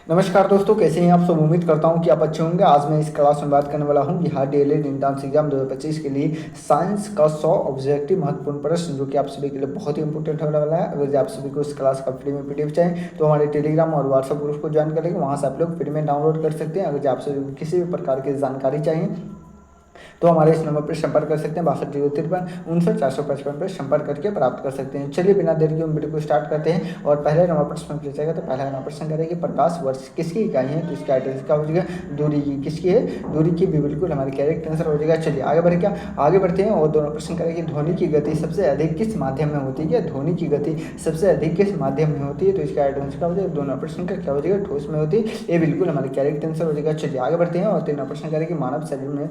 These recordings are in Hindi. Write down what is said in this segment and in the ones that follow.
नमस्कार दोस्तों, कैसे हैं आप सब। उम्मीद करता हूं कि आप अच्छे होंगे। आज मैं इस क्लास में बात करने वाला हूं बिहार डीएलएड एंट्रेंस एग्जाम 2025 के लिए साइंस का 100 ऑब्जेक्टिव महत्वपूर्ण प्रश्न, जो कि आप सभी के लिए बहुत ही इंपॉर्टेंट होने वाला है। अगर आप सभी को इस क्लास का फ्री में पीडीएफ चाहिए तो हमारे टेलीग्राम और व्हाट्सएप ग्रुप को ज्वाइन करेंगे, वहाँ से आप लोग फ्री में डाउनलोड कर सकते हैं। अगर आप सभी को किसी भी प्रकार की जानकारी चाहिए तो हमारे इस नंबर पर संपर्क कर सकते हैं। 6253 59 455 पर संपर्क करके प्राप्त कर सकते हैं। चलिए बिना देर के हम वीडियो को स्टार्ट करते हैं। और पहले नंबर प्रश्न में पूछा जाएगा, तो पहला नंबर प्रश्न करेगी प्रकाश वर्ष किसकी इकाई है, तो इसका आइडेंटिटी क्या हो जाएगा, दूरी की। किसकी है, दूरी की। भी बिल्कुल हमारी करेक्ट आंसर हो जाएगा। चलिए आगे बढ़े, क्या आगे बढ़ते हैं और दोनों प्रश्न करेंगे। ध्वनि की गति सबसे अधिक किस माध्यम में होती है, ध्वनि की गति सबसे अधिक किस माध्यम में होती है, तो इसका आइडेंटिटी क्या हो जाएगा, दोनों प्रश्न का क्या हो जाएगा, ठोस में होती है। ये बिल्कुल हमारी करेक्ट आंसर हो जाएगा। चलिए आगे बढ़ते हैं और तीसरा प्रश्न करेंगे, मानव शरीर में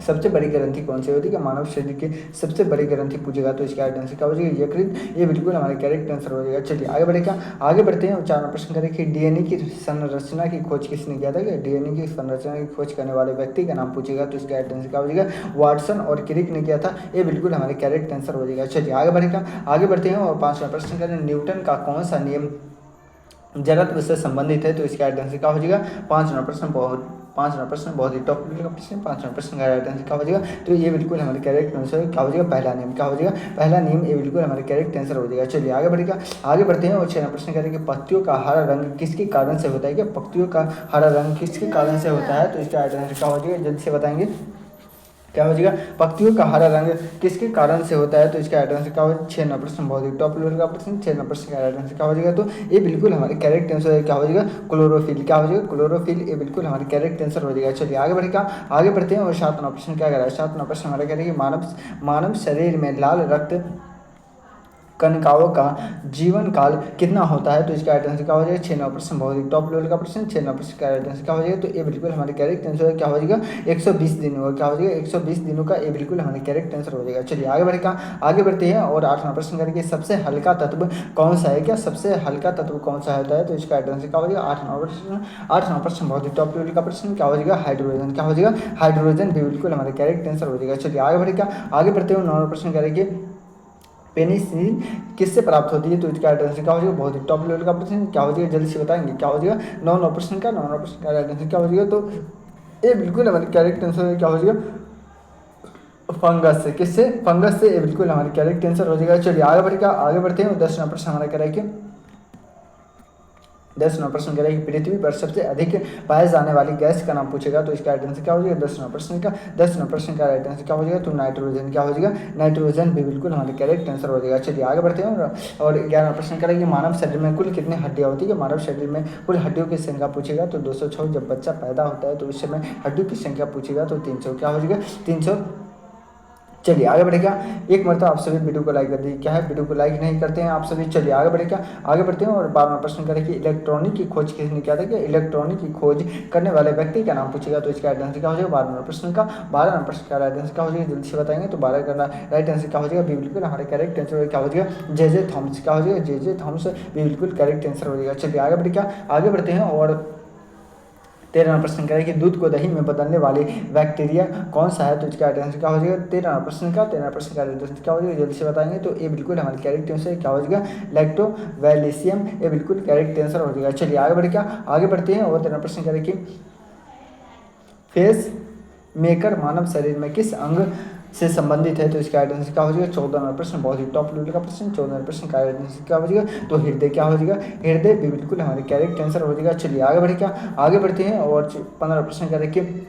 सबसे बड़ी ग्रंथि कौन सी होती है, मानव शरीर की सबसे बड़ी ग्रंथि पूछेगा तो इसका आंसर क्या हो जाएगा, यकृत। ये बिल्कुल हमारे करेक्ट आंसर हो जाएगा। चलिए आगे बढ़ेगा, आगे बढ़ते हैं और चार प्रश्न करें कि डीएनए की संरचना की खोज किसने किया था। डीएनए की संरचना की खोज करने वाले व्यक्ति का नाम पूछेगा तो इसका आंसर क्या हो जाएगा, वाटसन और क्रिक ने किया था। ये बिल्कुल हमारे करेक्ट आंसर हो जाएगा। चलिए आगे बढ़ेगा, आगे बढ़ते हैं और पांचवा प्रश्न करें, न्यूटन का कौन सा नियम जड़त्व से संबंधित है, तो इसका आंसर क्या हो जाएगा, पांचवा प्रश्न बहुत ही टॉप लेवल का प्रश्न। पांचवा प्रश्न का राइट आंसर क्या हो जाएगा, तो ये बिल्कुल हमारे करेक्ट आंसर क्या हो जाएगा, पहला नियम। क्या हो जाएगा, पहला नियम। ये बिल्कुल हमारे करेक्ट आंसर हो जाएगा। चलिए आगे बढ़ेगा, आगे बढ़ते हैं और छठा प्रश्न करेंगे, पत्तियों का हरा रंग किसके कारण से होता है, क्या पत्तियों का हरा रंग किसके कारण से होता है, तो इसका राइट आंसर क्या हो जाएगा, जल्दी से बताएंगे। क्या हो जाएगा, पत्तियों का हरा रंग किसके कारण से होता है, तो इसका राइट आंसर क्या हो जाएगा, 6 प्रश्न बहुत ही टॉप लेवल का प्रश्न। 6 प्रश्न का राइट आंसर क्या हो जाएगा, तो ये बिल्कुल हमारे करेक्ट आंसर है। क्या हो जाएगा, क्लोरोफिल। क्या हो जाएगा, क्लोरोफिल। ये बिल्कुल हमारे करेक्ट आंसर हो जाएगा। चलिए आगे बढ़ेगा, आगे बढ़ते हैं और 7वां प्रश्न क्या कह रहा है। 7वां प्रश्न हमारा कह रहा है कि मानव शरीर में लाल रक्त कणिकाओं का जीवन काल कितना होता है, तो इसका राइट आंसर क्या हो जाएगा, 6वां प्रश्न बहुत ही टॉप लेवल का प्रश्न। 6वां प्रश्न का राइट आंसर क्या हो जाएगा, तो ये बिल्कुल हमारे करेक्ट आंसर है। क्या हो जाएगा, 120 दिनों का। क्या हो जाएगा, 120 दिनों का। ये बिल्कुल हमारे करेक्ट आंसर हो जाएगा। चलिए आगे बढ़ेगा, आगे बढ़ते हैं और 8वां प्रश्न करेंगे, सबसे हल्का तत्व कौन सा है, क्या सबसे हल्का तत्व कौन सा होता है, तो इसका राइट आंसर क्या हो जाएगा, 8वां प्रश्न बहुत ही टॉप लेवल का प्रश्न। क्या हो जाएगा, हाइड्रोजन। क्या हो जाएगा, हाइड्रोजन। भी बिल्कुल हमारे करेक्ट आंसर हो जाएगा। चलिए आगे बढ़ेगा, आगे बढ़ते हुए 9वां प्रश्न करेंगे, पेनिसिलिन किससे प्राप्त होती है, तो इसका राइट आंसर क्या हो जाएगा, बहुत ही टॉप लेवल का प्रश्न। क्या हो जाएगा, जल्दी से बताएंगे। क्या हो जाएगा, 9वां प्रश्न का राइट आंसर क्या हो जाएगा, तो ये बिल्कुल हमारे करेक्ट आंसर है। क्या हो जाएगा, फंगस से। किससे, फंगस से। ये बिल्कुल हमारे करेक्ट आंसर हो जाएगा। चलिए आगे बढ़ेगा, आगे बढ़ते हैं। 10वां प्रश्न हमारा क्या रहेगा, 10वां प्रश्न कह रहा है कि पृथ्वी पर सबसे अधिक पाए जाने वाली गैस का नाम पूछेगा तो इसका राइट आंसर क्या हो जाएगा, 10वां प्रश्न का राइट आंसर क्या हो जाएगा, तो नाइट्रोजन। क्या हो जाएगा, नाइट्रोजन। भी बिल्कुल हमारे करेक्ट आंसर हो जाएगा। चलिए आगे बढ़ते हैं और 11वां प्रश्न करेंगे, मानव शरीर में कुल कितनी हड्डियाँ होती है। मानव शरीर में कुल हड्डियों की संख्या पूछेगा तो 206। जब बच्चा पैदा होता है तो उस समय हड्डियों की संख्या पूछेगा तो 300। क्या हो जाएगा, 300। चलिए आगे बढ़ेगा, एक मरतबा आप सभी वीडियो को लाइक कर दीजिए। क्या है, वीडियो को लाइक नहीं करते हैं आप सभी। चलिए आगे बढ़ेगा, आगे बढ़ते हैं और 12वां प्रश्न करें कि इलेक्ट्रॉनिक की खोज किसने किया था, कि इलेक्ट्रॉनिक की खोज करने वाले व्यक्ति का नाम पूछेगा तो इसका राइट आंसर क्या हो जाएगा, 12वां प्रश्न का। 12वां प्रश्न का राइट आंसर क्या हो जाएगा, जल्दी से बताएंगे। तो 12 का राइट आंसर क्या हो जाएगा, बिल्कुल हमारे करेक्ट आंसर क्या हो जाएगा, जे थॉमस। क्या हो जाएगा, जे थॉमस। बिल्कुल करेक्ट आंसर हो जाएगा। चलिए आगे बढ़ेगा, आगे बढ़ते हैं और 13वां प्रश्न करें कि दूध को दही में बदलने वाली बैक्टीरिया कौन सा है, तो इसका राइट आंसर क्या हो जाएगा, 13वां प्रश्न का राइट आंसर क्या हो जाएगा, जल्दी से बताएंगे। तो ये बिल्कुल हमारे करेक्ट आंसर क्या हो जाएगा, लैक्टोबैसिलम। ये बिल्कुल करेक्ट आंसर हो जाएगा। चलिए आगे बढ़ेगा, आगे बढ़ते हैं और 13वां प्रश्न करें कि फेस मेकर मानव शरीर में किस अंग से संबंधित है, तो इसका राइट आंसर क्या हो जाएगा, 14वां प्रश्न बहुत ही टॉप लेवल का प्रश्न। 14वें प्रश्न का राइट आंसर क्या हो जाएगा, तो हृदय। क्या हो जाएगा, हृदय। भी बिल्कुल हमारे करेक्ट आंसर हो जाएगा। चलिए आगे बढ़ेगा, आगे बढ़ते हैं और 15वां प्रश्न करें कि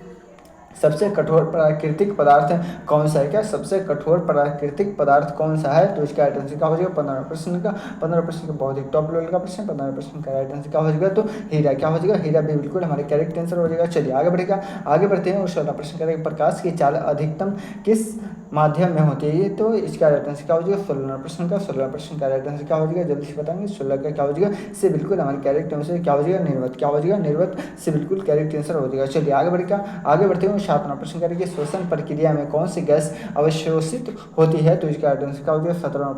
सबसे कठोर प्राकृतिक पदार्थ कौन सा है, क्या सबसे कठोर प्राकृतिक पदार्थ कौन सा है, तो इसका राइट आंसर क्या हो जाएगा, 15 प्रश्न का बहुत ही टॉप लेवल का प्रश्न। 15 प्रश्न का राइट आंसर क्या हो जाएगा, तो हीरा। क्या हो जाएगा, हीरा। भी बिल्कुल हमारे करेक्ट आंसर हो जाएगा। चलिए आगे बढ़ेगा, आगे बढ़ते हैं और 16 प्रश्न करेंगे, प्रकाश की चाल अधिकतम किस माध्यम में होती है, तो इसका राइट आंसर क्या हो जाएगा, 16 प्रश्न का राइट आंसर क्या हो जाएगा, जल्दी से बताएंगे। 16 का क्या हो जाएगा, से बिल्कुल हमारे करेक्ट आंसर क्या हो जाएगा, निर्वत। क्या हो जाएगा, निर्वत। से बिल्कुल करेक्ट आंसर हो जाएगा। चलिए आगे बढ़ेगा, आगे बढ़ते हैं 7वां प्रश्न करेंगे, श्वसन प्रक्रिया में कौन सी गैस अवशोषित होती है, तो इसका राइट आंसर क्या हो जाएगा, 17वां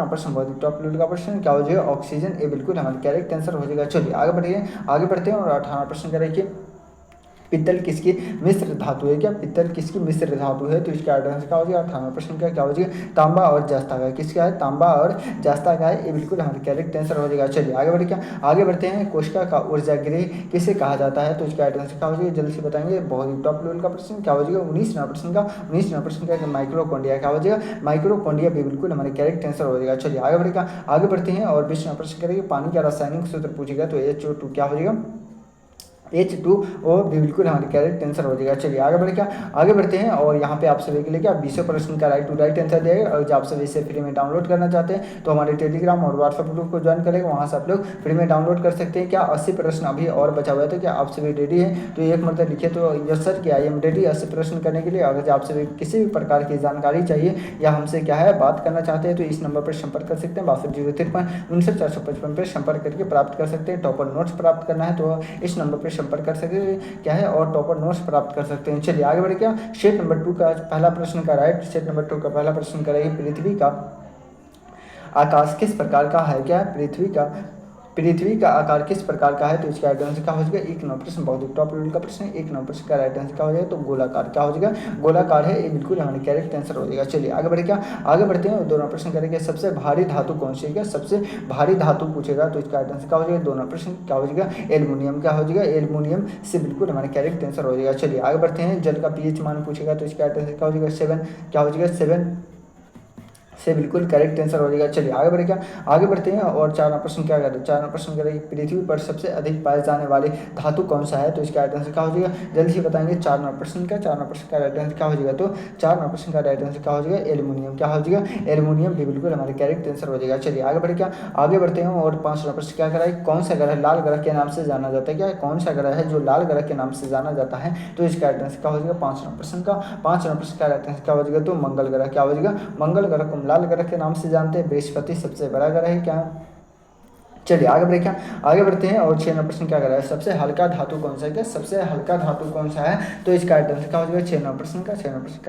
प्रश्न बहुत ही टॉप लेवल का प्रश्न। क्या हो जाएगा, ऑक्सीजन। ये बिल्कुल हमारे करेक्ट आंसर हो जाएगा। चलिए आगे बढ़िए, आगे बढ़ते हैं और 18वां प्रश्न करेंगे, पित्तल किसकी मिश्र धातु है? क्या पित्तल किसकी मिश्र धातु है? तो इसका आंसर क्या हो जाएगा? 18वां प्रश्न का क्या हो जाएगा? तांबा और जस्ता का। किसका है? तांबा और जस्ता का है। ये बिल्कुल हमारे करेक्ट आंसर हो जाएगा। चलिए आगे बढ़े, क्या आगे बढ़ते हैं। कोशिका का ऊर्जा गृह किसे कहा जाता है? तो इसका आंसर क्या हो जाएगा? जल्दी से बताएंगे। बहुत ही टॉप लेवल का प्रश्न क्या हो जाएगा? 19वां प्रश्न का माइक्रोकॉन्ड्रिया क्या हो जाएगा? माइक्रोकॉन्ड्रिया भी बिल्कुल हमारे करेक्ट आंसर हो जाएगा। चलिए आगे बढ़ेगा, आगे बढ़ते हैं और 20वां प्रश्न करेंगे। पानी का रासायनिक सूत्र पूछेगा तो HO2 क्या हो जाएगा? H2O भी बिल्कुल हमारे करेक्ट आंसर हो जाएगा। चलिए आगे बढ़े, क्या आगे बढ़ते हैं और यहाँ पे आप सभी के लिए क्या 20 प्रश्न का राइट आंसर देगा। और जब आप सभी इसे फ्री में डाउनलोड करना चाहते हैं तो हमारे टेलीग्राम और व्हाट्सएप ग्रुप को ज्वाइन करेंगे, वहाँ से आप लोग फ्री में डाउनलोड कर सकते हैं। क्या 80 प्रश्न अभी और बचा हुआ है, तो क्या आप सभी रेडी हैं? तो एक मतलब लिखे तो यस सर कि आई एम रेडी 80 प्रश्न करने के लिए। अगर आप सभी किसी भी प्रकार की जानकारी चाहिए या हमसे क्या है बात करना चाहते हैं तो इस नंबर पर संपर्क कर सकते हैं। 62 053 पर संपर्क करके प्राप्त कर सकते हैं। टॉपर नोट्स प्राप्त करना है तो इस नंबर पर संपर्क कर सकते हैं क्या है और टॉपर नोट्स प्राप्त कर सकते हैं। चलिए आगे बढ़े, क्या सेट नंबर 2 का पहला प्रश्न का सेट नंबर 2 का पहला प्रश्न करेंगे। पृथ्वी का आकाश किस प्रकार का है? क्या पृथ्वी का आकार किस प्रकार का है? तो इसका राइट आंसर क्या हो जाएगा? 1 प्रश्न बहुत ही टॉप लेवल का प्रश्न है। 1 प्रश्न का राइट आंसर क्या हो जाएगा? तो गोलाकार क्या हो जाएगा? गोलाकार है। ये बिल्कुल हमारे करेक्ट आंसर हो जाएगा। चलिए आगे बढ़े, क्या आगे बढ़ते हैं और 2 प्रश्न करेंगे। सबसे भारी धातु कौन सी है? सबसे भारी धातु पूछेगा तो इसका राइट आंसर क्या हो जाएगा? 2 प्रश्न क्या हो जाएगा? एल्युमिनियम क्या हो जाएगा? एल्युमिनियम से बिल्कुल हमारे करेक्ट आंसर हो जाएगा। चलिए आगे बढ़ते हैं। जल का पीएच मान पूछेगा तो इसका राइट आंसर क्या हो जाएगा? 7 क्या हो जाएगा? 7 से बिल्कुल करेक्ट आंसर हो जाएगा। चलिए आगे बढ़े, क्या आगे बढ़ते हैं और 4वां प्रश्न क्या करें? 4वां प्रश्न करेंगे। पृथ्वी पर सबसे अधिक पाए जाने वाले धातु कौन सा है? तो इसका राइट आंसर क्या हो जाएगा? जल्दी से बताएंगे। 4वां प्रश्न का राइट आंसर क्या हो जाएगा? तो 4वां प्रश्न का राइट आंसर क्या हो जाएगा? एल्युमिनियम क्या हो जाएगा? एल्युमिनियम भी बिल्कुल हमारे करेक्ट आंसर हो जाएगा। चलिए आगे बढ़े, क्या आगे बढ़ते हैं और 5वां प्रश्न क्या कराए? कौन सा ग्रह लाल ग्रह के नाम से जाना जाता है? क्या कौन सा ग्रह है जो लाल ग्रह के नाम से जाना जाता है? तो इसका राइट आंसर क्या हो जाएगा? 5वां प्रश्न का राइट आंसर क्या हो जाएगा? तो मंगल ग्रह क्या हो जाएगा? मंगल ग्रह को लाल ग्रह के नाम से जानते हैं। बृहस्पति सबसे बड़ा ग्रह है। क्या चलिए आगे बढ़े, क्या आगे बढ़ते हैं और 6वां प्रश्न क्या कर रहा है? सबसे हल्का धातु कौन सा है? क्या सबसे हल्का धातु कौन सा है? तो इसका राइट आंसर क्या हो जाएगा? 6वां प्रश्न का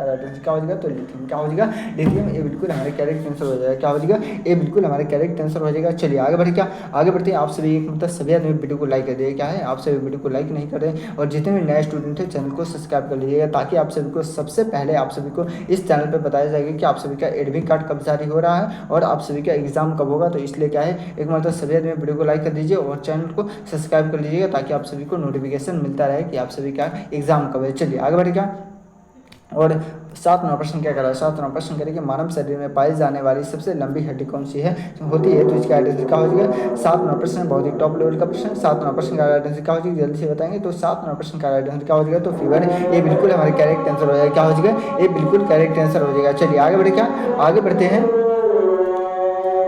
राइट आंसर क्या हो जाएगा? तो लिथियम क्या हो जाएगा? लिथियम। ये बिल्कुल हमारे करेक्ट आंसर हो जाएगा। क्या हो जाएगा? ये बिल्कुल हमारे करेक्ट आंसर हो जाएगा। चलिए आगे बढ़े, क्या आगे बढ़ते हैं। आप सभी एक मतलब सभी आदमी वीडियो को लाइक कर दिए। क्या है आप सभी वीडियो को लाइक नहीं कर रहे और जितने भी नए स्टूडेंट हैं चैनल को सब्सक्राइब कर लीजिएगा ताकि आप सभी को सबसे पहले आप सभी को इस चैनल पर बताया जाएगा कि आप सभी का एडमिट कार्ड कब जारी हो रहा है और आप सभी का एग्जाम कब होगा। तो इसलिए क्या है एक मतलब सभी आदमी वीडियो को लाइक कर दीजिए और चैनल को सब्सक्राइब कर लीजिएगा ताकि आप सभी को नोटिफिकेशन मिलता रहे कि आप सभी का एग्जाम कब है। चलिए आगे बढ़ेगा और 7वां प्रश्न क्या कर रहा है? 7वां प्रश्न करेंगे। मानव शरीर में पाई जाने वाली सबसे लंबी हड्डी कौन सी है होती है? तो इसका आंसर क्या हो जाएगा? 7वां प्रश्न बहुत ही टॉप लेवल का प्रश्न। 7वां प्रश्न का आंसर क्या हो जाएगा? जल्दी से बताएंगे। तो 7वां प्रश्न का आंसर क्या हो जाएगा? तो फीवर। ये बिल्कुल हमारे करेक्ट आंसर हो जाएगा। क्या हो जाएगा? ये बिल्कुल करेक्ट आंसर हो जाएगा। चलिए आगे बढ़े, क्या आगे बढ़ते हैं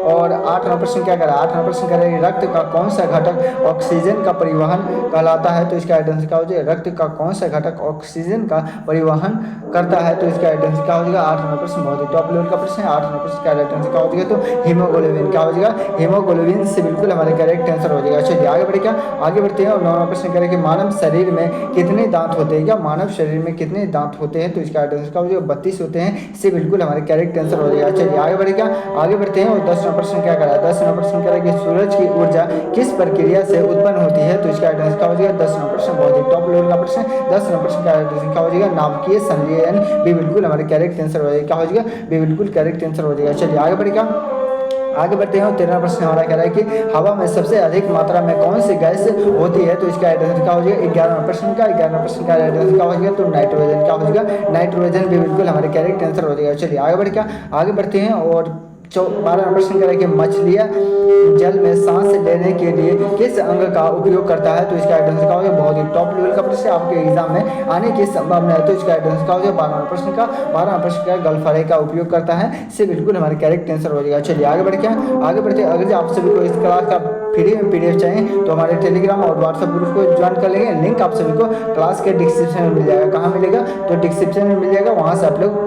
और 8वां प्रश्न क्या करा? 8वां प्रश्न करेंगे। रक्त का कौन सा घटक ऑक्सीजन का परिवहन कहलाता है? तो इसका आंसर क्या हो जाएगा? रक्त का कौन सा घटक ऑक्सीजन का परिवहन करता है? तो इसका आंसर क्या हो जाएगा? 8वां प्रश्न बहुत ही टॉप लेवल का प्रश्न है। 8वां प्रश्न का आंसर क्या हो जाएगा? तो हीमोग्लोबिन क्या हो जाएगा? हीमोग्लोबिन से बिल्कुल हमारे करेक्ट आंसर हो जाएगा। चलिए आगे बढ़े, क्या आगे बढ़ते हैं और 9वां प्रश्न करेंगे। मानव शरीर में कितने दांत होते हैं? क्या मानव शरीर में कितने दांत होते हैं? तो इसका आंसर क्या हो जाएगा? 32 होते हैं। इससे बिल्कुल हमारे करेक्ट आंसर हो जाएगा। चलिए आगे बढ़े, क्या आगे बढ़ते हैं और 10वां प्रश्न क्या करा? 10वां प्रश्न करेंगे। सूरज की ऊर्जा किस प्रक्रिया से उत्पन्न होती है? तो इसका आंसर क्या हो जाएगा? 10वां प्रश्न बहुत ही टॉप लेवल का प्रश्न है। 10वां प्रश्न का आंसर क्या हो जाएगा? नाभिकीय संलयन भी बिल्कुल हमारे करेक्ट आंसर हो जाएगा। क्या हो जाएगा? भी बिल्कुल करेक्ट आंसर हो जाएगा। चलिए आगे बढ़ेगा, आगे बढ़ते हैं और 13वां प्रश्न हमारा कह रहा है कि हवा में सबसे अधिक मात्रा में कौन सी गैस होती है? तो इसका आंसर क्या हो जाएगा? 11वां प्रश्न का आंसर क्या हो जाएगा? तो नाइट्रोजन क्या हो जाएगा? नाइट्रोजन भी बिल्कुल हमारे करेक्ट आंसर हो जाएगा। चलिए आगे बढ़ क्या आगे बढ़ते हैं और 12वां प्रश्न करें कि मछलियाँ जल में सांस लेने के लिए किस अंग का उपयोग करता है? तो इसका आंसर क्या हो जाएगा? बहुत ही टॉप लेवल का प्रश्न आपके एग्जाम में आने की संभावना है। तो इसका आंसर क्या हो जाएगा? 12वां प्रश्न का गलफड़े का उपयोग करता है। इससे बिल्कुल हमारे करेक्ट आंसर हो जाएगा। चलिए आगे बढ़ क्या आगे बढ़ते हैं। अगर आप सभी को इस क्लास का फ्री में PDF चाहिए तो हमारे टेलीग्राम और व्हाट्सएप ग्रुप को ज्वाइन कर लेंगे। लिंक आप सभी को क्लास के डिस्क्रिप्शन में मिल जाएगा। कहाँ मिलेगा? तो डिस्क्रिप्शन में मिल जाएगा। वहाँ से आप लोग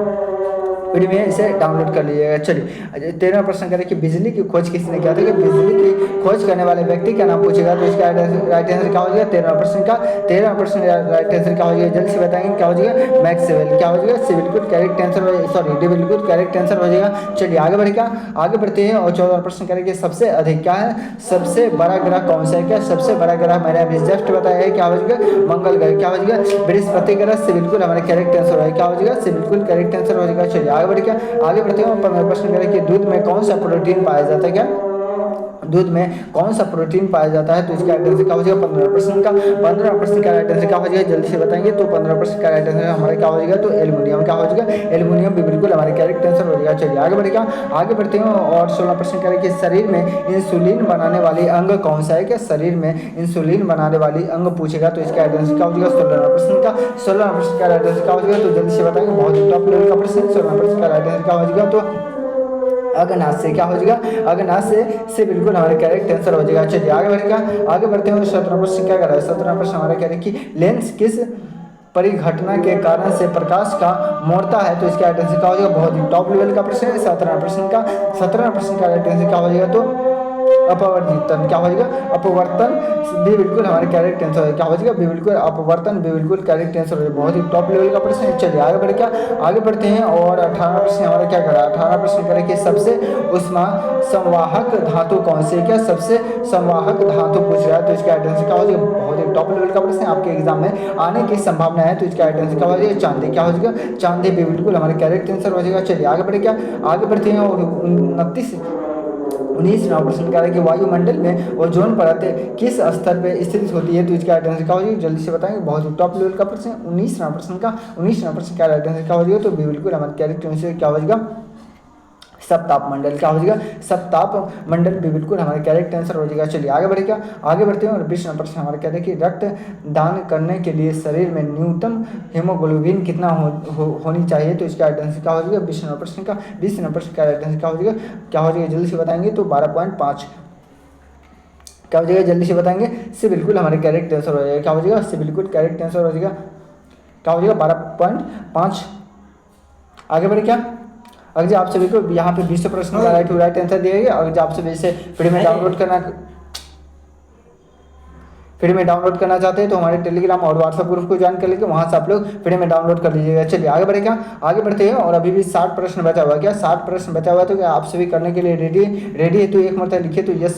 वीडियो में इसे डाउनलोड कर लीजिएगा। चलिए 13वां प्रश्न करें कि बिजली की खोज किसने किया था, कि बिजली की खोज करने वाले व्यक्ति का नाम पूछेगा तो इसका राइट आंसर क्या हो जाएगा 13वां प्रश्न राइट आंसर क्या हो जाएगा, जल्द से बताएंगे क्या हो जाएगा मैक्सवेल, क्या हो जाएगा सी बिल्कुल करेक्ट आंसर, सॉरी डी बिल्कुल करेक्ट आंसर हो जाएगा। चलिए आगे बढ़ेगा, आगे बढ़ते हैं और 14वां प्रश्न करेंगे सबसे अधिक क्या है, सबसे बड़ा ग्रह कौन सा है, क्या सबसे बड़ा ग्रह मैंने अभी जस्ट बताया है क्या हो जाएगा मंगल ग्रह, क्या हो जाएगा बृहस्पति ग्रह से बिल्कुल हमारे करेक्ट आंसर है, क्या हो जाएगा से बिल्कुल करेक्ट आंसर हो जाएगा। चलिए आगे बढ़ के आगे बढ़ते हैं 15वां प्रश्न करें कि दूध में कौन सा प्रोटीन पाया जाता है, क्या दूध में कौन सा प्रोटीन पाया जाता है, तो इसका राइट आंसर क्या हो जाएगा 15 प्रश्न का 15 प्रश्न का राइट आंसर क्या हो जाएगा जल्दी से बताएंगे। तो 15 प्रश्न का राइट आंसर हमारा क्या हो जाएगा, तो एल्युमिनियम, क्या हो जाएगा एल्युमिनियम भी बिल्कुल हमारे करेक्ट आंसर हो जाएगा। चलिए आगे बढ़ेगा, आगे बढ़ते हैं और 16 प्रश्न करें कि शरीर में इंसुलिन बनाने वाली अंग कौन सा है, क्या शरीर में इंसुलिन बनाने वाली अंग पूछेगा तो इसका राइट आंसर क्या हो जाएगा 16 प्रश्न का 16 प्रश्न का राइट आंसर क्या हो जाएगा, तो जल्दी से बताएंगे बहुत ही टॉप लेवल का प्रश्न 16 प्रश्न का राइट आंसर क्या हो जाएगा, तो अगनाथ से, क्या हो जाएगा अगनाथ से बिल्कुल हमारे करेक्ट आंसर हो जाएगा। चलिए आगे बढ़ेगा, आगे बढ़ते हैं 17 प्रश्न क्या कर रहा है 17 प्रश्न हमारा कह रहे हैं कि लेंस किस परिघटना के कारण से प्रकाश का मोड़ता है, तो इसका राइट आंसर क्या हो जाएगा, बहुत ही टॉप लेवल का प्रश्न है 17 प्रश्न का 17 प्रश्न का राइट आंसर क्या हो जाएगा, तो अपवर्तन, क्या हो जाएगा अपवर्तन भी बिल्कुल हमारे करेक्ट आंसर है, क्या हो जाएगा भी बिल्कुल अपवर्तन भी बिल्कुल करेक्ट आंसर है, बहुत ही टॉप लेवल का प्रश्न है। चलिए आगे बढ़ क्या आगे बढ़ते हैं और 18 प्रश्न हमारा क्या करा 18 प्रश्न करें कि सबसे उष्मा संवाहक धातु कौन सी है, क्या सबसे संवाहक धातु पूछ रहा है तो इसका आंसर क्या हो जाएगा, बहुत ही टॉप लेवल का प्रश्न है, आपके एग्जाम में आने की संभावना है तो इसका आंसर क्या हो जाएगा चांदी, क्या हो जाएगा चांदी भी बिल्कुल हमारे करेक्ट आंसर हो जाएगा। चलिए आगे बढ़े क्या आगे बढ़ते हैं और 19वां प्रश्न कह रहा है कि वायुमंडल में ओजोन परत किस स्तर पे स्थित होती है तो इसका राइट आंसर क्या हो जाएगा, जल्दी से बताएंगे बहुत ही टॉप लेवल का प्रश्न है। 19वां प्रश्न का राइट आंसर क्या हो जाएगा, तो बिल्कुल हमारे करेक्ट आंसर क्या हो जाएगा सप्ताप मंडल, क्या हो जाएगा सप्ताप मंडल भी बिल्कुल हमारे करेक्ट आंसर हो जाएगा। चलिए आगे बढ़ेगा आगे बढ़ते हैं और 20वां प्रश्न हमारे कहते हैं कि रक्त दान करने के लिए शरीर में न्यूनतम हीमोग्लोबिन कितना होनी चाहिए तो इसका राइट आंसर क्या हो जाएगा 20वां प्रश्न का राइट आंसर क्या हो जाएगा जल्दी से बताएंगे तो 12.5 क्या हो जाएगा जल्दी से बताएंगे से बिल्कुल हमारे करेक्ट आंसर हो जाएगा, क्या हो जाएगा से बिल्कुल करेक्ट आंसर हो जाएगा, क्या हो जाएगा 12.5। आगे बढ़े क्या अगर आप सभी को यहाँ पे 20 प्रश्नों का राइट आंसर दिया गया। अगर आप सभी से फ्री में डाउनलोड करना चाहते हैं तो हमारे टेलीग्राम और व्हाट्सएप ग्रुप को ज्वाइन कर लीजिए, वहाँ से आप लोग फ्री में डाउनलोड कर लीजिएगा। चलिए आगे बढ़ेगा आगे बढ़ते हैं और अभी भी 60 प्रश्न बचा हुआ है, क्या 60 प्रश्न बचा हुआ है तो क्या आप सभी करने के लिए रेडी है तो एक मरतबा लिखिए तो यस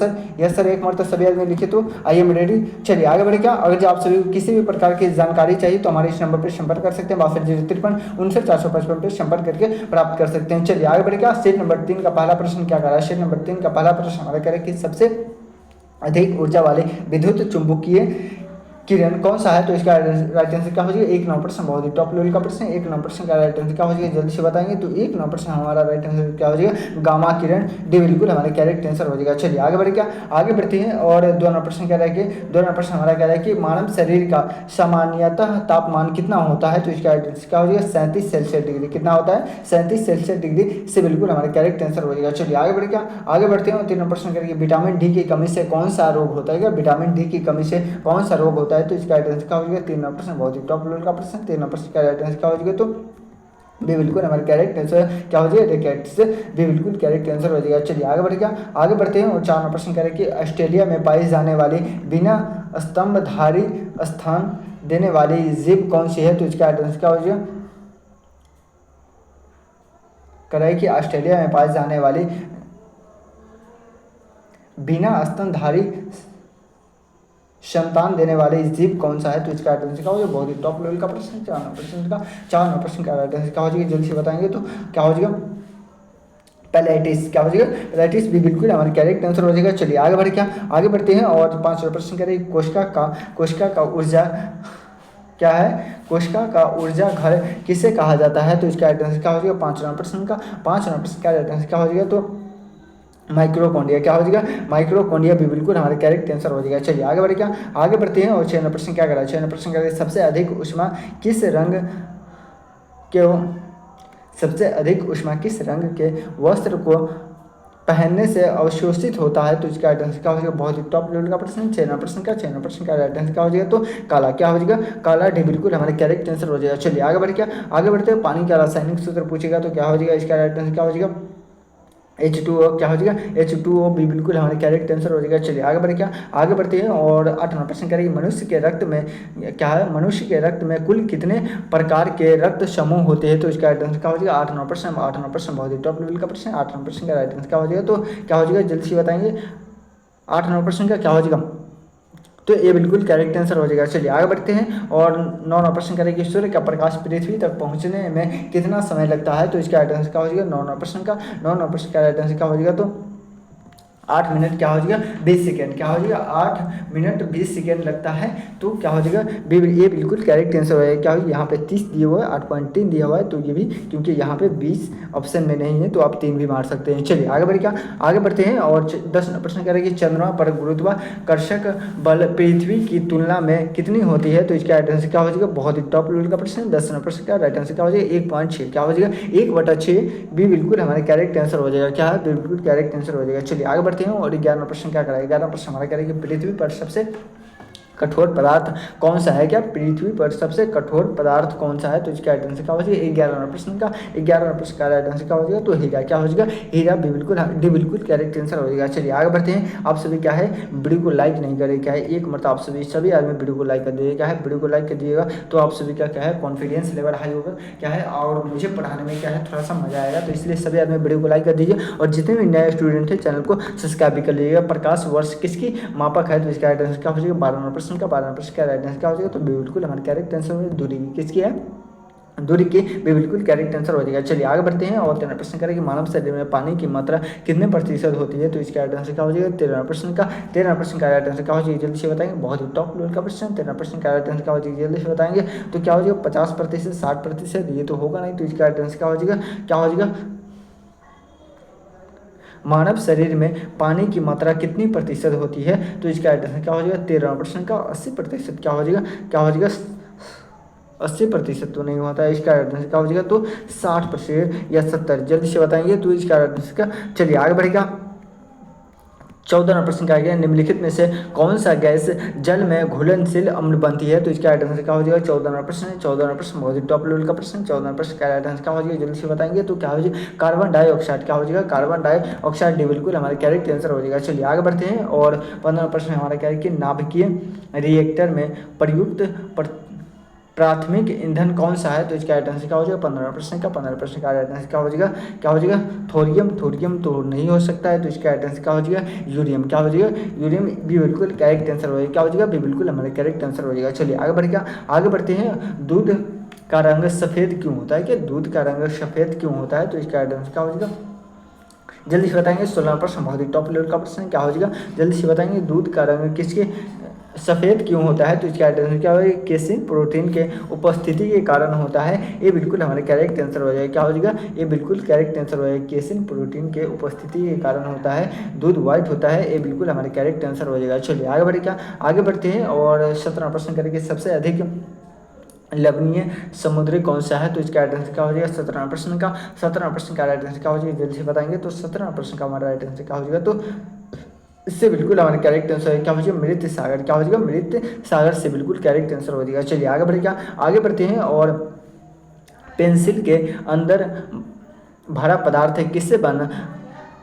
सर एक मरतबा सभी आदमी लिखिए तो आई एम रेडी। चलिए आगे बढ़ेगा अगर आप सभी किसी भी प्रकार की जानकारी चाहिए तो हमारे इस नंबर पर संपर्क कर सकते हैं 6253 पर संपर्क करके प्राप्त कर सकते हैं। चलिए आगे बढ़ेगा सेट नंबर 3 का पहला प्रश्न क्या कर रहा है, सेट नंबर 3 का पहला प्रश्न हमारा कह रहा है कि सबसे अधिक ऊर्जा वाले विद्युत चुंबकीय किरण कौन सा है तो इसका राइट आंसर क्या हो जाएगा 1 9 प्रश्न, बहुत ही टॉप लेवल का प्रश्न है। 1 9 प्रश्न का राइट आंसर क्या हो जाएगा जल्दी से बताएंगे तो 1 9 प्रश्न हमारा राइट आंसर क्या हो जाएगा गामा किरण डी बिल्कुल हमारे करेक्ट आंसर हो जाएगा। चलिए आगे बढ़े क्या आगे बढ़ते हैं और 2 नंबर प्रश्न कह रहा है कि 2 नंबर प्रश्न हमारा कह रहा है कि मानव शरीर का सामान्यतः तापमान कितना होता है तो इसका राइट आंसर क्या हो जाएगा 37 सेल्सियस डिग्री, कितना होता है 37 सेल्सियस डिग्री से बिल्कुल हमारे करेक्ट आंसर हो जाएगा। चलिए आगे बढ़े क्या आगे बढ़ते हैं 3 नंबर प्रश्न करेंगे विटामिन डी की कमी से कौन सा रोग होता है, क्या विटामिन डी की कमी से कौन सा रोग होता है तो इसका राइट आंसर क्या हो जाएगा 3 नंबर प्रश्न, बहुत ही टॉप लेवल का प्रश्न 3 नंबर प्रश्न का राइट आंसर क्या हो जाएगा तो भी बिल्कुल हमारे करेक्ट आंसर क्या हो जाएगा रिकेट्स भी बिल्कुल करेक्ट आंसर हो जाएगा। चलिए आगे बढ़ेगा आगे बढ़ते हैं और 4 नंबर प्रश्न करें कि ऑस्ट्रेलिया में पाई जाने वाली बिना स्तंभधारी स्थान देने वाली जीव कौन सी है तो इसका आंसर क्या हो जाएगा करें कि ऑस्ट्रेलिया में पाई जाने वाली बिना स्तनधारी संतान देने वाले जीव कौन सा है तो इसका राइट आंसर क्या हो जाएगा, बहुत ही टॉप लेवल का प्रश्न 4 नंबर प्रश्न का राइट आंसर क्या हो जाएगा जल्दी से बताएंगे तो क्या हो जाएगा पैलेटिस, क्या हो जाएगा पैलेटिस भी बिल्कुल हमारे करेक्ट आंसर हो जाएगा। चलिए आगे बढ़े क्या आगे बढ़ते हैं और 5 नंबर प्रश्न करें कोशिका का ऊर्जा क्या है, कोशिका का ऊर्जा घर किसे कहा जाता है तो इसका राइट आंसर क्या हो जाएगा 5 नंबर प्रश्न का राइट आंसर क्या हो जाएगा तो माइक्रोकोंडिया, क्या हो जाएगा माइक्रोकोंडिया भी बिल्कुल हमारे करेक्ट आंसर हो जाएगा। चलिए आगे बढ़े क्या आगे बढ़ते हैं और 6 नंबर प्रश्न क्या करा है 6 नंबर प्रश्न करें सबसे अधिक ऊष्मा किस रंग के वस्त्र को पहनने से अवशोषित होता है तो इसका राइट आंसर क्या हो जाएगा, बहुत ही टॉप लेवल का प्रश्न। 6 नंबर प्रश्न का राइट आंसर क्या हो जाएगा, तो काला। क्या हो जाएगा, काला डी बिल्कुल हमारे करेक्ट आंसर हो जाएगा। चलिए आगे बढ़, क्या आगे बढ़ते हैं। पानी का रासायनिक सूत्र पूछेगा तो क्या हो जाएगा, इसका राइट आंसर क्या हो जाएगा, H2O। क्या हो जाएगा, H2O भी बिल्कुल हमारे करेक्ट आंसर हो जाएगा। चलिए आगे बढ़े, क्या आगे बढ़ते हैं और 8 नंबर प्रश्न करेंगे। मनुष्य के रक्त में क्या है, मनुष्य के रक्त में कुल कितने प्रकार के रक्त समूह होते हैं तो इसका राइट आंसर क्या हो जाएगा, 8 नंबर प्रश्न। 8 नंबर प्रश्न बहुत ही टॉप लेवल का प्रश्न है। 8 नंबर प्रश्न का राइट आंसर क्या हो जाएगा, तो क्या हो जाएगा, जल्दी से बताएंगे। 8 नंबर प्रश्न का क्या हो जाएगा, तो ये बिल्कुल करेक्ट आंसर हो जाएगा। चलिए आगे बढ़ते हैं और 9 नंबर प्रश्न करेंगे। सूर्य का प्रकाश पृथ्वी तक पहुंचने में कितना समय लगता है तो इसका राइट आंसर क्या हो जाएगा, 9 नंबर प्रश्न का। 9 नंबर प्रश्न का राइट आंसर क्या हो जाएगा, तो 8 मिनट क्या हो जाएगा, 20 सेकेंड। क्या हो जाएगा, 8 मिनट 20 सेकेंड लगता है तो क्या हो जाएगा, ये बिल्कुल करेक्ट आंसर हो जाएगा। क्या हो, यहाँ पे 30 दिया हुआ है, 8.3 दिया हुआ है तो ये भी, क्योंकि यहाँ पे 20 ऑप्शन में नहीं है तो आप 3 भी मार सकते हैं। चलिए आगे बढ़े, क्या आगे बढ़ते हैं और 10 प्रश्न करेंगे। चंद्रमा पर गुरुत्वाकर्षक बल पृथ्वी की तुलना में कितनी होती है तो इसका राइट आंसर क्या हो जाएगा, बहुत ही टॉप लेवल का प्रश्न। 10 नंबर प्रश्न का राइट आंसर क्या हो जाएगा, 1.6। क्या हो जाएगा, 1/6 भी बिल्कुल हमारे करेक्ट आंसर हो जाएगा। क्या है, बिल्कुल करेक्ट आंसर हो जाएगा। चलिए आगे बढ़ते हैं और 11 प्रश्न क्या कराएगा। 11 प्रश्न हमारा करेंगे। पृथ्वी पर सबसे कठोर पदार्थ कौन सा है, क्या पृथ्वी पर सबसे कठोर पदार्थ कौन सा है तो इसका राइट आंसर क्या हो जाएगा, 11 नंबर प्रश्न का। 11 नंबर प्रश्न का राइट आंसर क्या हो जाएगा, तो हीरा। क्या हो जाएगा, हीरा भी बिल्कुल करेक्ट आंसर हो जाएगा। चलिए आगे बढ़ते हैं। आप सभी क्या है, वीडियो को लाइक नहीं करें, क्या है एक मतलब आप सभी आदमी वीडियो को लाइक कर दीजिए। क्या है, वीडियो को लाइक कर दिएगा तो आप सभी का क्या है, कॉन्फिडेंस लेवल हाई होगा। क्या है, और मुझे पढ़ाने में क्या है थोड़ा सा मजा आएगा, तो इसलिए सभी आदमी वीडियो को लाइक कर दीजिए और जितने भी नए स्टूडेंट हैं चैनल को सब्सक्राइब भी कर लीजिएगा। प्रकाश वर्ष किसकी मापक है तो इसका राइट आंसर क्या हो जाएगा, 12 नंबर प्रश्न का। 12 नंबर प्रश्न का राइट आंसर क्या हो जाएगा, तो बिल्कुल हमारे करेक्ट आंसर में दूरी किसकी है, दूरी की भी बिल्कुल करेक्ट आंसर हो जाएगा। चलिए आगे बढ़ते हैं और 13 प्रश्न करेंगे। मानव शरीर में पानी की मात्रा कितने प्रतिशत होती है तो इसका राइट आंसर क्या हो जाएगा, 13 प्रश्न का। 13 प्रश्न का राइट आंसर क्या हो जाएगा, जल्दी से बताएंगे। बहुत ही टॉप लेवल का प्रश्न। 13 प्रश्न का राइट आंसर क्या हो जाएगा, जल्दी से बताएंगे। तो क्या हो जाएगा, 50%, 60%, ये तो होगा नहीं तो इसका राइट आंसर क्या हो जाएगा, क्या हो जाएगा, मानव शरीर में पानी की मात्रा कितनी प्रतिशत होती है तो इसका राइट आंसर क्या हो जाएगा, 13 प्रश्न का। 80% क्या हो जाएगा, क्या हो जाएगा, 80% तो नहीं होता है। इसका राइट आंसर क्या हो जाएगा, तो 60% या 70, जल्दी से बताएंगे तो इसका राइट आंसर का। चलिए आगे बढ़ेगा। 14 प्रश्न का गया। निम्नलिखित में से कौन सा गैस जल में घुलनशील अम्ल बनती है तो इसका राइट आंसर क्या हो जाएगा, 14 प्रश्न। 14 प्रश्न बहुत ही टॉप लेवल का प्रश्न। 14 प्रश्न का राइट आंसर क्या हो जाएगा, जल्दी से बताएंगे तो क्या हो जाएगा, कार्बन डाइऑक्साइड। क्या हो जाएगा, कार्बन डाइऑक्साइड डी बिल्कुल हमारे करेक्ट आंसर हो जाएगा। चलिए आगे बढ़ते हैं और 15 प्रश्न हमारा क्या है कि नाभिकीय रिएक्टर में प्रयुक्त प्राथमिक ईंधन कौन सा है तो इसका राइट आंसर क्या हो जाएगा, 15 प्रश्न का। 15 प्रश्न का राइट आंसर क्या हो जाएगा, क्या हो जाएगा, थोरियम। थोरियम तो नहीं हो सकता है तो इसका राइट आंसर क्या हो जाएगा, यूरियम। क्या हो जाएगा, यूरियम भी बिल्कुल करेक्ट आंसर हो जाएगा। क्या हो जाएगा, भी बिल्कुल हमारे करेक्ट आंसर हो जाएगा। चलिए आगे बढ़ेगा, आगे बढ़ते हैं। दूध का रंग सफ़ेद क्यों होता है, कि दूध का रंग सफ़ेद क्यों होता है तो इसका राइट आंसर क्या हो जाएगा, जल्दी से बताएंगे। 16 प्रश्न बहुत ही टॉप लेवल का प्रश्न। क्या हो जाएगा, जल्दी से बताएंगे। दूध का रंग किसके सफ़ेद क्यों होता है तो इसका आंसर क्या होगा, केसिन प्रोटीन के उपस्थिति के कारण होता है। ये बिल्कुल हमारे करेक्ट आंसर हो जाएगा। क्या हो जाएगा, ये बिल्कुल करेक्ट आंसर हो जाएगा। केसिन प्रोटीन के उपस्थिति के कारण होता है, दूध व्हाइट होता है, ये बिल्कुल हमारे करेक्ट आंसर हो जाएगा। चलिए आगे बढ़े, क्या आगे बढ़ते हैं और 17 प्रश्न करेंगे। सबसे अधिक लवणीय समुद्री कौन सा है तो इसका राइट आंसर क्या हो जाएगा, 17 प्रश्न का। 17 प्रश्न का राइट आंसर क्या हो जाएगा, जल्दी से बताएंगे तो 17 प्रश्न का हमारा राइट आंसर क्या हो जाएगा, तो इससे बिल्कुल हमारे करेक्ट आंसर है। क्या हो जाएगा, मृत सागर। क्या हो जाएगा, मृत सागर से बिल्कुल करेक्ट आंसर हो जाएगा। चलिए आगे बढ़े, क्या आगे बढ़ते हैं और पेंसिल के अंदर भरा पदार्थ है किससे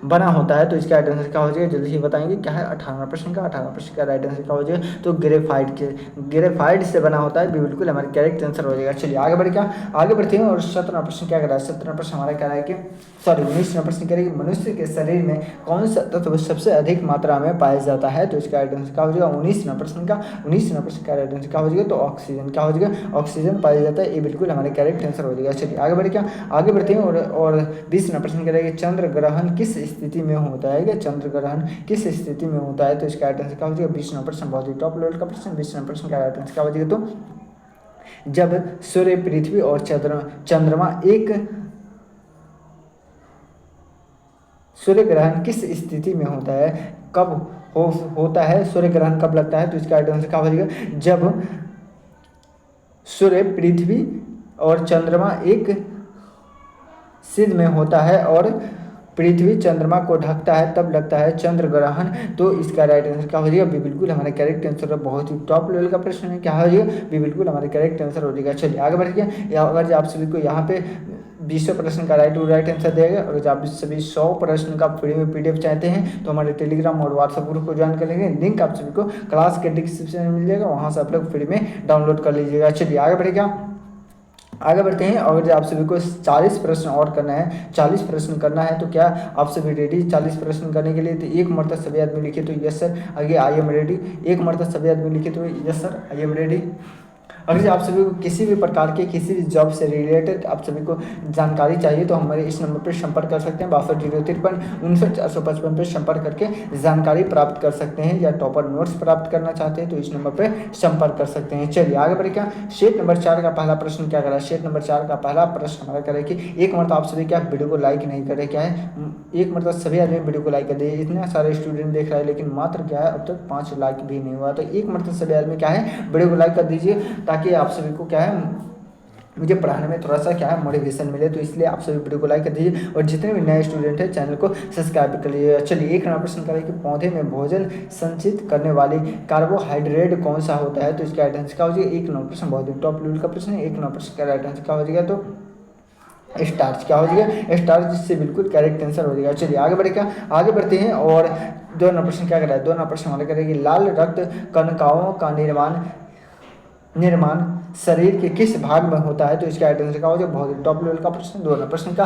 बना होता है तो इसका राइट आंसर क्या हो जाएगा, जल्दी से बताएंगे। क्या है, 18 प्रश्न का। 18 प्रश्न का राइट आंसर क्या हो जाएगा, तो ग्रेफाइट से बना होता है, भी बिल्कुल हमारे करेक्ट आंसर हो जाएगा। चलिए आगे बढ़े, क्या आगे बढ़ते हैं और 17 प्रश्न क्या करा है। 17 प्रश्न हमारा क्या है कि 19 प्रश्न करेंगे। मनुष्य के शरीर में कौन सा तत्व सबसे अधिक मात्रा में पाया जाता है तो इसका राइट आंसर क्या हो जाएगा, 19 प्रश्न का। 19 प्रश्न का राइट आंसर क्या हो जाएगा, तो ऑक्सीजन। क्या हो जाएगा, ऑक्सीजन पाया जाता है, ये बिल्कुल हमारे करेक्ट आंसर हो जाएगा। चलिए आगे बढ़े, क्या आगे बढ़ते हैं और 20 प्रश्न करेंगे। चंद्र ग्रहण किस स्थिति में होता है, क्या चंद्र ग्रहण किस स्थिति में होता है तो इसका राइट आंसर क्या हो जाएगा, 20 प्रश्न बहुत ही टॉप लेवल का प्रश्न। 20 प्रश्न का राइट आंसर क्या हो जाएगा, तो जब सूर्य पृथ्वी और चंद्रमा एक सूर्य ग्रहण किस स्थिति में होता है, कब होता है, सूर्य ग्रहण कब लगता है तो इसका राइट आंसर क्या हो जाएगा, जब सूर्य पृथ्वी और चंद्रमा एक सिद्ध में होता है और पृथ्वी चंद्रमा को ढकता है तब लगता है चंद्र ग्रहण, तो इसका राइट आंसर क्या हो जाएगा? बी बिल्कुल हमारा करेक्ट आंसर है। बहुत ही टॉप लेवल का प्रश्न है, क्या हो जाएगा? बी बिल्कुल हमारा करेक्ट आंसर हो जाएगा। चलिए आगे बढ़िए। अगर आप सभी को यहाँ पे 20 प्रश्न का राइट आंसर देगा, और जब आप सभी 100 प्रश्न का फ्री में PDF चाहते हैं तो हमारे टेलीग्राम और व्हाट्सएप ग्रुप को ज्वाइन कर लेंगे। लिंक आप सभी को क्लास के डिस्क्रिप्शन में मिल जाएगा, वहाँ से आप लोग फ्री में डाउनलोड कर लीजिएगा। चलिए आगे बढ़ेगा, आगे बढ़ते हैं। और जब आप सभी को 40 प्रश्न और करना है, 40 प्रश्न करना है, तो क्या आप सभी रेडी 40 प्रश्न करने के लिए? तो एक मरतबा सभी आदमी लिखे तो यस सर, आगे आई एम रेडी। एक मरतबा सभी आदमी लिखे तो yes sir, I am ready. अगर आप सभी को किसी भी प्रकार के किसी भी जॉब से रिलेटेड आप सभी को जानकारी चाहिए तो हमारे इस नंबर पर संपर्क कर सकते हैं। 6203595455 पर संपर्क करके जानकारी प्राप्त कर सकते हैं, या टॉपर नोट्स प्राप्त करना चाहते हैं तो इस नंबर पर संपर्क कर सकते हैं। चलिए आगे बढ़े। क्या सेट नंबर 4 का पहला प्रश्न क्या करा? सेट नंबर 4 का पहला प्रश्न हमारा करे कि एक मरतबा आप सभी क्या वीडियो को लाइक नहीं करे, क्या है एक मरतबा सभी आदमी वीडियो को लाइक कर दे। इतने सारे स्टूडेंट देख रहा है लेकिन मात्र क्या है अब तक 5 लाइक भी नहीं हुआ, तो एक मरतबा सभी आदमी क्या है वीडियो को लाइक कर दीजिए, ताकि आप सभी को क्या है मुझे पढ़ाने में थोड़ा सा क्या है मोटिवेशन मिले। तो इसलिए आप सभी वीडियो को लाइक कर दीजिए, और जितने भी नए स्टूडेंट हैं चैनल को सब्सक्राइब कर लीजिए। चलिए एक नंबर प्रश्न करें कि पौधे में भोजन संचित करने वाली कार्बोहाइड्रेट कौन सा होता है? तो इसका राइट आंसर क्या हो जाएगा? एक नंबर प्रश्न बहुत ही टॉप लेवल का प्रश्न है। एक नंबर प्रश्न का राइट आंसर क्या हो जाएगा? तो स्टार्च। क्या हो जाएगा? स्टार्च, जिससे बिल्कुल करेक्ट आंसर हो जाएगा। चलिए आगे बढ़ेगा, आगे बढ़ते हैं। और 2 नंबर प्रश्न क्या कर रहा है? 2 नंबर प्रश्न हमारे करेगी लाल रक्त कणिकाओं का निर्माण शरीर के किस भाग में होता है? तो इसका राइट आंसर क्या हो जाएगा? बहुत ही टॉप लेवल का प्रश्न। 2 नंबर प्रश्न का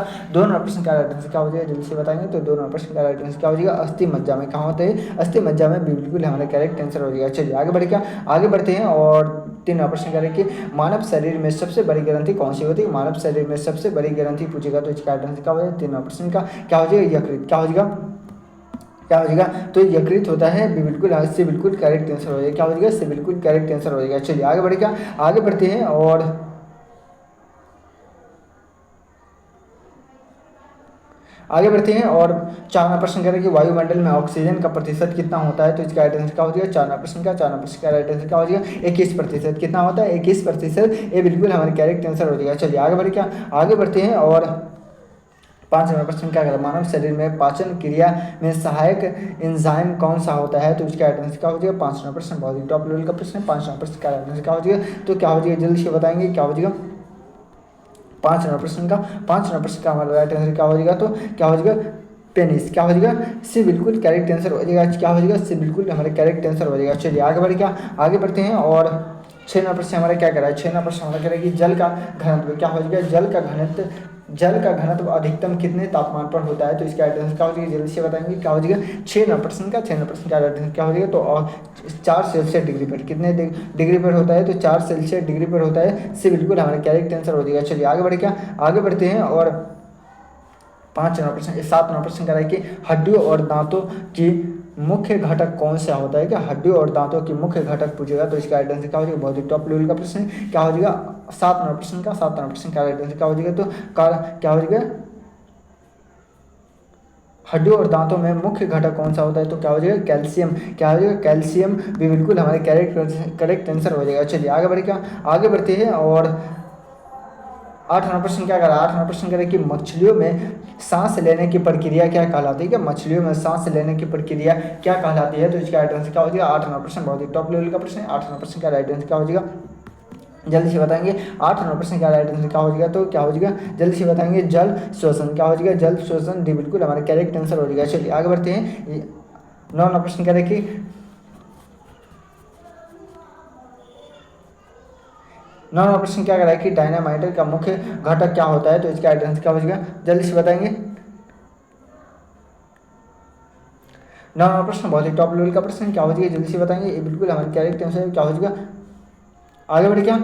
राइट आंसर क्या हो जाएगा? जल्दी से बताएंगे। तो 2 नंबर प्रश्न का राइट आंसर क्या हो जाएगा? अस्थि मज्जा में। कहाँ होते हैं? अस्थि मज्जा में, बिल्कुल हमारा करेक्ट आंसर हो जाएगा। चलिए आगे बढ़ क्या, आगे बढ़ते हैं। और 3 नंबर प्रश्न करें कि मानव शरीर में सबसे बड़ी ग्रंथि कौन सी होती है? मानव शरीर में सबसे बड़ी ग्रंथि पूछेगा तो इसका राइट आंसर क्या हो जाएगा? 3 नंबर प्रश्न का क्या हो जाएगा? यकृत। क्या हो जाएगा? क्या हो जाएगा? तो यकृत होता है, बिल्कुल इससे बिल्कुल करेक्ट आंसर हो जाएगा। क्या हो जाएगा? इससे बिल्कुल करेक्ट आंसर हो जाएगा। चलिए आगे बढ़ेगा, आगे बढ़ते हैं। और आगे बढ़ते हैं। और 4 नंबर प्रश्न करें कि वायुमंडल में ऑक्सीजन का प्रतिशत कितना होता है? तो इसका राइट आंसर क्या हो जाएगा? 4 नंबर प्रश्न का राइट आंसर क्या हो जाएगा? 21%। कितना होता है? 21%। ये बिल्कुल हमारे करेक्ट आंसर हो जाएगा। चलिए आगे बढ़े, क्या आगे बढ़ते हैं। और 5 नंबर प्रश्न क्या करें? मानव शरीर में पाचन क्रिया में सहायक एंजाइम कौन सा होता है? तो इसका राइट आंसर क्या हो जाएगा? 5 नंबर प्रश्न बहुत ही टॉप लेवल का प्रश्न है। 5 नंबर प्रश्न का राइट आंसर क्या हो जाएगा? तो क्या हो जाएगा? जल्दी से बताएंगे क्या हो जाएगा? 5 नंबर प्रश्न का हमारा राइट आंसर क्या हो जाएगा? तो क्या हो जाएगा? पेनिस। क्या हो जाएगा? से बिल्कुल करेक्ट आंसर हो जाएगा। क्या हो जाएगा? से बिल्कुल हमारे करेक्ट आंसर हो जाएगा। चलिए आगे बढ़े, क्या आगे बढ़ते हैं। और 6 नंबर प्रश्न हमारा क्या करा है? 6 नंबर प्रश्न हमारा करेगी जल का घनत्व। क्या हो जाएगा? जल का घनत्व अधिकतम कितने तापमान पर होता है? तो इसका राइट आंसर क्या हो जाएगा? जल्दी से बताएंगे क्या हो जाएगा? 6 नंबर प्रश्न का राइट आंसर क्या हो जाएगा? तो 4 सेल्सियस डिग्री पर, कितने डिग्री पर होता है? तो 4 सेल्सियस डिग्री पर होता है। से बिल्कुल हमारा करेक्ट आंसर हो जाएगा। चलिए आगे बढ़े, क्या आगे बढ़ते हैं। और 7 नंबर प्रश्न करा है कि हड्डियों और दांतों की मुख्य घटक कौन सा होता है? क्या हड्डियों और दांतों की मुख्य घटक पूछेगा तो इसका राइट आंसर क्या हो जाएगा? बहुत ही टॉप लेवल का प्रश्न है। क्या हो जाएगा? 7 नंबर प्रश्न का राइट आंसर क्या हो जाएगा? तो क्या हो जाएगा? हड्डियों और दांतों में मुख्य घटक कौन सा होता है? तो क्या हो जाएगा? कैल्शियम। क्या हो जाएगा? कैल्शियम भी बिल्कुल हमारे करेक्ट आंसर हो जाएगा। चलिए आगे बढ़े, क्या आगे बढ़ते हैं। और 8 नंबर प्रश्न क्या करा? 8 नंबर प्रश्न करें कि मछलियों में सांस लेने की प्रक्रिया क्या कहलाती है? क्या मछलियों में सांस लेने की प्रक्रिया क्या कहलाती है? तो इसका राइट आंसर क्या हो जाएगा? 8 नंबर प्रश्न बहुत ही टॉप लेवल का प्रश्न है। 8 नंबर प्रश्न का राइट आंसर क्या हो जाएगा? जल्दी से बताएंगे। 8 नंबर प्रश्न का राइट आंसर क्या हो जाएगा? तो क्या हो जाएगा? जल्दी से बताएंगे। जल शोषण। क्या हो जाएगा? जल शोषण डी बिल्कुल हमारा करेक्ट आंसर हो जाएगा। चलिए आगे बढ़ते हैं। 9 नंबर प्रश्न करें कि 9 नंबर प्रश्न क्या करा है कि डायनामाइट का मुख्य घटक क्या होता है? तो इसका राइट आंसर क्या हो जाएगा? जल्दी से बताएंगे। 9 नंबर प्रश्न बहुत ही टॉप लेवल का प्रश्न, क्या हो जाएगा? जल्दी से बताएंगे। ये बिल्कुल हमारे करेक्ट आंसर क्या हो जाएगा? आगे बढ़े, क्या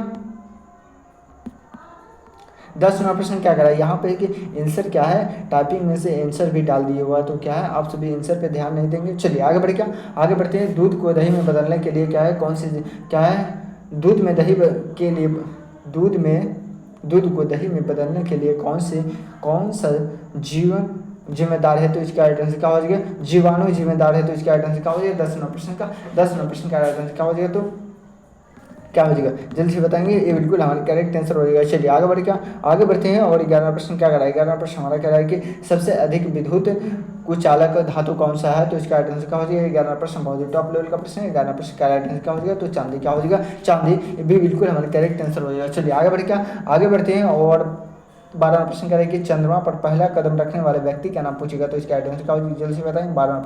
10 नंबर प्रश्न क्या करा है? यहाँ पे कि आंसर क्या है, टाइपिंग में से आंसर भी डाल दिए हुआ, तो क्या है आप सभी आंसर पे ध्यान नहीं देंगे। चलिए आगे बढ़े, क्या आगे बढ़ते हैं। दूध को दही में बदलने के लिए क्या है, कौन सी क्या है? दूध में दही के लिए दूध को दही में बदलने के लिए कौन सा जीवन जिम्मेदार है? तो इसका राइट आंसर क्या हो जाएगा? जीवाणु जिम्मेदार है। तो इसका राइट आंसर क्या हो जाएगा? 10 नंबर प्रश्न का राइट आंसर क्या हो जाएगा? तो क्या हो जाएगा, जल्दी से बताएंगे, ये बिल्कुल हमारा करेक्ट आंसर हो जाएगा। चलिए आगे बढ़ते हैं और 11 प्रश्न क्या करा है। 11 प्रश्न हमारा कह रहा है कि सबसे अधिक विद्युत कुचालक धातु कौन सा है, तो इसका राइट आंसर क्या हो जाएगा। 11 प्रश्न बहुत ही टॉप लेवल का प्रश्न है। 11 प्रश्न का राइट आंसर क्या हो जाएगा, तो चांदी क्या हो जाएगा, चांदी भी बिल्कुल हमारा करेक्ट आंसर हो जाएगा। चलिए आगे बढ़ते हैं और 12 प्रश्न करें कि चंद्रमा पर पहला कदम रखने वाले व्यक्ति का नाम पूछेगा, तो इसका आंसर क्या हो जाएगा, जल्दी से बताएं। 12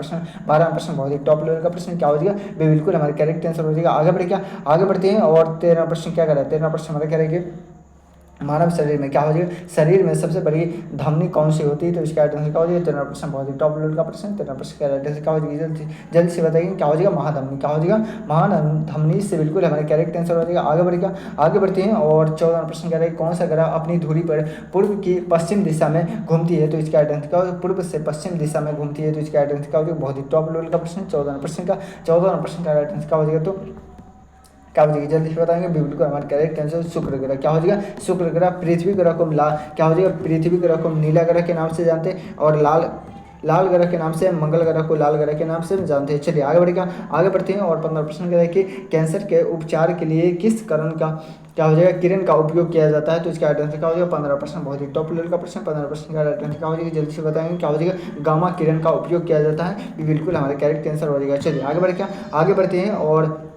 प्रश्न बहुत ही टॉप लेवल का प्रश्न क्या हो जाएगा, वे बिल्कुल हमारे करेक्ट आंसर हो जाएगा। आगे बढ़ते हैं और 13 प्रश्न क्या करें। 13 प्रश्न हमारे करेंगे मानव शरीर में क्या हो जाएगा, शरीर में सबसे बड़ी धमनी कौन सी होती है, तो इसका आंसर क्या हो जाएगा। 13 प्रश्न बहुत ही टॉप लेवल का प्रश्न। 13 प्रश्न का आंसर क्या हो जाएगा, जल्दी से बताइए क्या हो जाएगा, महाधमनी क्या हो जाएगा, महाधमनी से बिल्कुल हमारे करेक्ट आंसर हो जाएगा। आगे बढ़ते हैं और 14 प्रश्न कह रहे हैं कौन सा ग्रह अपनी धुरी पर पूर्व की पश्चिम दिशा में घूमती है, तो इसका आंसर क्या हो, पूर्व से पश्चिम दिशा में घूमती है, तो इसका आंसर क्या हो जाएगा, बहुत ही टॉप लेवल का प्रश्न। 14 प्रश्न का आंसर क्या हो जाएगा, तो क्या हो जाएगी, जल्दी से बताएंगे। बिल्कुल हमारे करेक्ट आंसर शुक्र ग्रह क्या हो जाएगा, शुक्र ग्रह। पृथ्वी ग्रह को क्या हो जाएगा, पृथ्वी ग्रह को नीला ग्रह के नाम से जानते हैं और लाल ग्रह के नाम से, मंगल ग्रह को लाल ग्रह के नाम से जानते हैं। चलिए आगे बढ़ते हैं और 15 प्रश्न कह रहे हैं कि कैंसर के उपचार के लिए किस किरण का क्या हो जाएगा, किरण का उपयोग किया जाता है, तो इसका आंसर क्या हो जाएगा। 15 प्रश्न बहुत ही टॉप लेवल का प्रश्न। 15 प्रश्न का आंसर क्या हो जाएगा, जल्दी से बताएंगे क्या हो जाएगा, गामा किरण का उपयोग किया जाता है, बिल्कुल हमारे करेक्ट आंसर हो जाएगा। चलिए आगे बढ़ते हैं और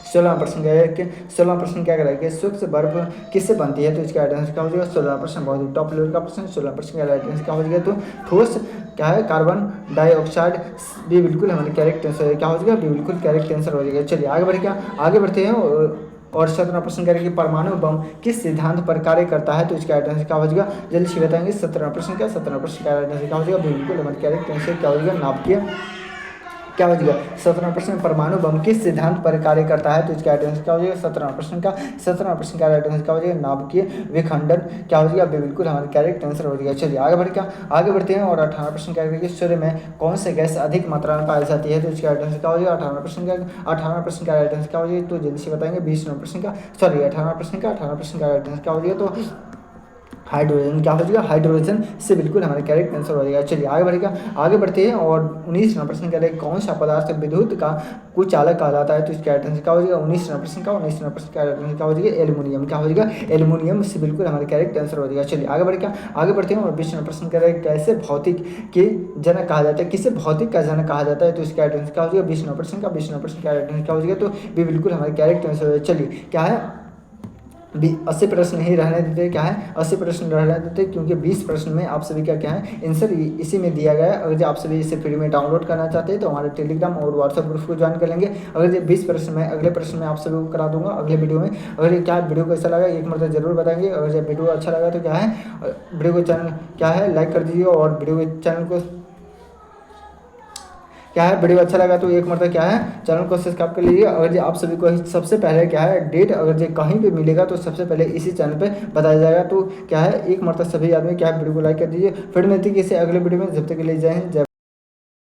16 प्रश्न क्या है कि 16 प्रश्न क्या कराएगा कि सूक्ष्म बर्फ किससे बनती है, तो इसका आंसर क्या हो जाएगा। 16 प्रश्न बहुत ही टॉप लेवल का प्रश्न। 16 प्रश्न का आंसर क्या हो जाएगा, तो ठोस क्या है, कार्बन डाइऑक्साइड भी बिल्कुल हमारे करेक्ट आंसर क्या हो जाएगा, बिल्कुल करेक्ट आंसर हो जाएगा। चलिए आगे बढ़ते हैं और 17 प्रश्न करेंगे परमाणु बम किस सिद्धांत पर कार्य करता है, तो इसका आंसर क्या हो जाएगा, जल्दी से बताएंगे। 17 प्रश्न का आंसर क्या हो जाएगा, बिल्कुल हमारे करेक्ट आंसर क्या हो जाएगा, नाभिकीय क्या हो जाएगा। 17 प्रश्न परमाणु बम किस सिद्धांत पर कार्य करता है, तो इसका आंसर क्या हो जाएगा। 17 प्रश्न का आंसर क्या हो जाएगा, नाभिकीय विखंडन क्या हो जाएगा, बिल्कुल हमारे करेक्ट आंसर हो जाएगा। चलिए आगे बढ़ते हैं और 18 प्रश्न क्या करेंगे सूर्य में कौन से गैस अधिक मात्रा में पाई जाती है, तो इसका आंसर क्या हो जाएगा। 18 प्रश्न का आंसर क्या हो जाएगा, तो जल्दी से बताएंगे। 18 प्रश्न का आंसर क्या हो जाएगा, तो हाइड्रोजन क्या हो जाएगा, हाइड्रोजन से बिल्कुल हमारे करेक्ट आंसर हो जाएगा। चलिए आगे बढ़ते हैं और 19 प्रश्न कह रहे हैं कौन सा पदार्थ विद्युत का कुचालक कहलाता है, तो इसका आंसर क्या हो जाएगा। 19 प्रश्न का आंसर क्या हो जाएगा, एल्युमिनियम क्या हो जाएगा, एल्युमिनियम से बिल्कुल हमारे करेक्ट आंसर हो जाएगा। चलिए आगे बढ़ते हैं और 20 प्रश्न कह रहे हैं कैसे भौतिक के जनक कहा जाता है, किसे भौतिक का जनक कहा जाता है, तो इसका आंसर क्या हो जाएगा। 20 प्रश्न का आंसर क्या हो जाएगा, तो भी बिल्कुल हमारे करेक्ट आंसर हो जाएगा। चलिए क्या है 80 प्रश्न ही रहने देते, क्या है 80 प्रश्न रहने देते, क्योंकि 20 प्रश्न में आप सभी का क्या है आंसर इसी में दिया गया है। अगर आप सभी इसे फ्री में डाउनलोड करना चाहते हैं तो हमारे टेलीग्राम और व्हाट्सएप ग्रुप को ज्वाइन कर लेंगे। अगर 20 प्रश्न में अगले प्रश्न में आप सभी को करा दूंगा अगले वीडियो में। अगर ये क्या वीडियो कैसा लगा एक मतलब जरूर बताएंगे। अगर जब वीडियो अच्छा लगा तो क्या है वीडियो को चैनल क्या है लाइक कर दीजिए और वीडियो के चैनल को क्या है वीडियो अच्छा लगा तो एक मतलब क्या है चैनल को सब्सक्राइब कर लीजिए। अगर जो आप सभी को सबसे पहले क्या है डेट अगर जो कहीं पे मिलेगा तो सबसे पहले इसी चैनल पे बताया जाएगा। तो क्या है एक मतलब सभी आदमी क्या है वीडियो को लाइक कर दीजिए। फिर मिलती है किसी अगले वीडियो में, जब तक के लिए जय हिंद जय